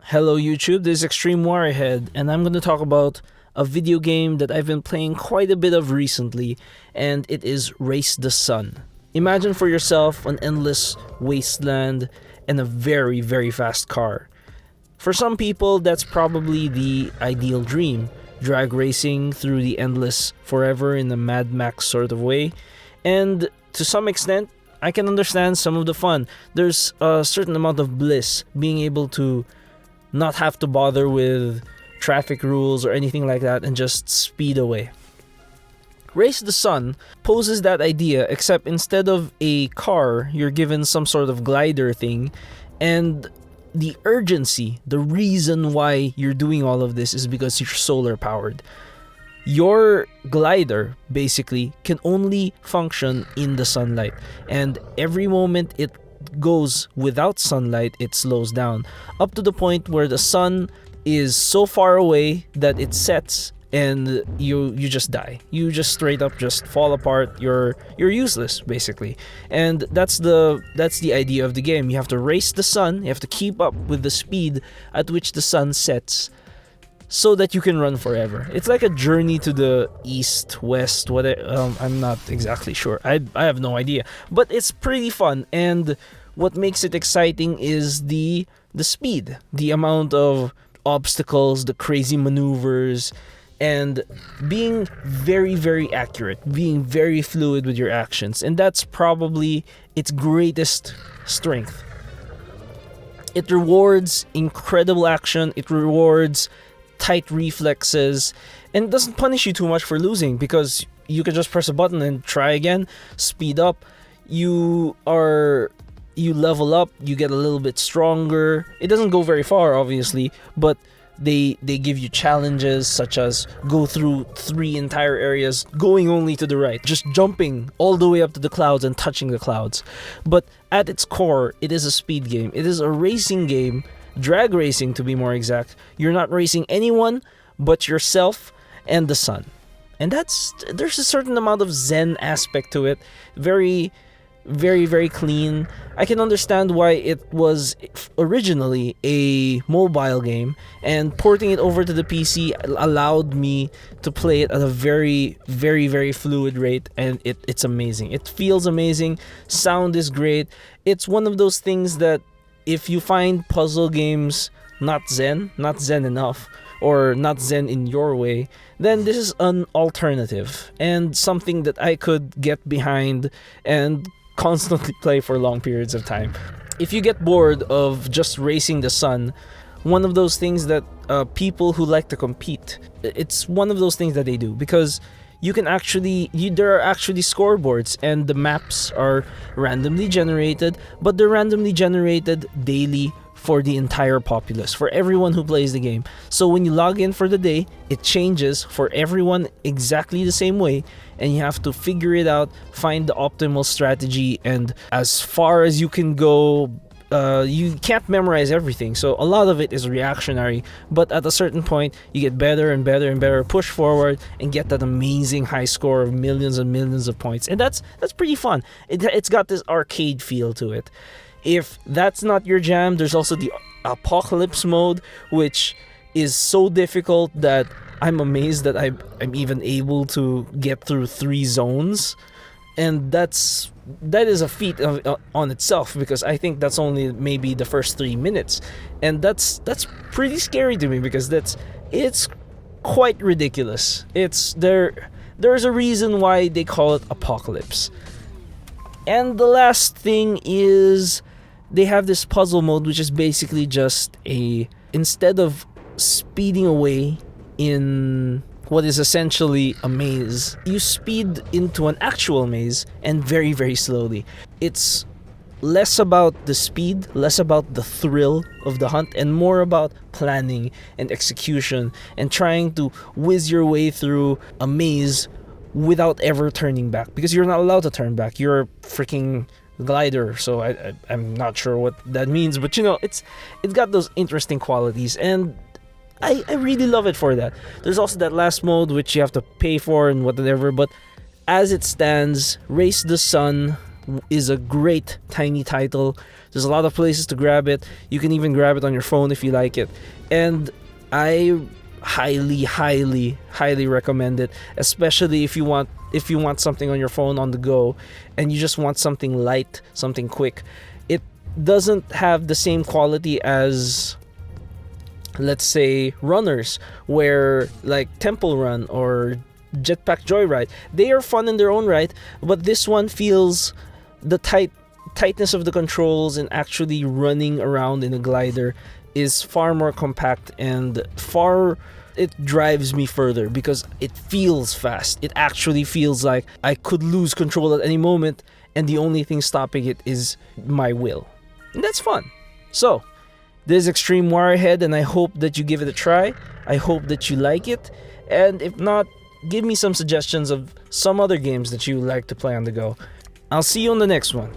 Hello YouTube, this is extremewirehead, and I'm going to talk about a video game that I've been playing quite a bit of recently, and it is Race the Sun. Imagine for yourself an endless wasteland and a very, very fast car. For some people, that's probably the ideal dream, drag racing through the endless forever in a Mad Max sort of way, and to some extent, I can understand some of the fun. There's a certain amount of bliss being able to not have to bother with traffic rules or anything like that and just speed away. Race the Sun poses that idea, except instead of a car, you're given some sort of glider thing, and the urgency, the reason why you're doing all of this is because you're solar powered. Your glider basically can only function in the sunlight, and every moment it goes without sunlight, it slows down up to the point where the sun is so far away that it sets and you just die. You just straight up just fall apart. You're useless basically. And that's the idea of the game. You have to race the sun, you have to keep up with the speed at which the sun sets so that you can run forever. It's like a journey to the east, west, whatever. I'm not exactly sure. I have no idea. But it's pretty fun, and what makes it exciting is the speed, the amount of obstacles, the crazy maneuvers, and being very, very accurate, being very fluid with your actions. And that's probably its greatest strength. It rewards incredible action, it rewards tight reflexes, and it doesn't punish you too much for losing because you can just press a button and try again, speed up. You level up, you get a little bit stronger. It doesn't go very far, obviously, but they give you challenges such as go through 3 entire areas going only to the right, just jumping all the way up to the clouds and touching the clouds. But at its core, it is a speed game. It is a racing game, drag racing to be more exact. You're not racing anyone but yourself and the sun. And there's a certain amount of zen aspect to it. Very, very, very clean. I can understand why it was originally a mobile game, and porting it over to the PC allowed me to play it at a very, very, very fluid rate, and it's amazing. It feels amazing. Sound is great. It's one of those things that if you find puzzle games not zen enough, or not zen in your way, then this is an alternative and something that I could get behind and constantly play for long periods of time. If you get bored of just racing the sun, one of those things that people who like to compete, it's one of those things that they do, because you can there are actually scoreboards, and the maps are randomly generated, but they're randomly generated daily for the entire populace, for everyone who plays the game. So when you log in for the day, it changes for everyone exactly the same way, and you have to figure it out, find the optimal strategy, and as far as you can go. You can't memorize everything, so a lot of it is reactionary, but at a certain point you get better and better and better, push forward and get that amazing high score of millions and millions of points, and that's pretty fun. It's got this arcade feel to it. If that's not your jam, there's also the apocalypse mode, which is so difficult that I'm amazed that I'm even able to get through 3 zones, and that is a feat on itself, because I think that's only maybe the first 3 minutes, and that's pretty scary to me, because it's quite ridiculous. There's a reason why they call it apocalypse. And the last thing is they have this puzzle mode, which is basically just instead of speeding away in what is essentially a maze, you speed into an actual maze, and very, very slowly. It's less about the speed, less about the thrill of the hunt, and more about planning and execution and trying to whiz your way through a maze without ever turning back, because you're not allowed to turn back. You're a freaking glider, so I'm not sure what that means, but it's got those interesting qualities, and I really love it for that. There's also that last mode which you have to pay for and whatever, but as it stands, Race the Sun is a great tiny title. There's a lot of places to grab it. You can even grab it on your phone if you like it. And I highly recommend it, especially if you want something on your phone on the go and you just want something light, something quick. It doesn't have the same quality as, let's say, runners, where like Temple Run or Jetpack Joyride. They are fun in their own right, but this one feels the tightness of the controls and actually running around in a glider is far more compact, and it drives me further because it feels fast. It actually feels like I could lose control at any moment, and the only thing stopping it is my will. And that's fun. So, this is Extreme Wirehead, and I hope that you give it a try. I hope that you like it. And if not, give me some suggestions of some other games that you like to play on the go. I'll see you on the next one.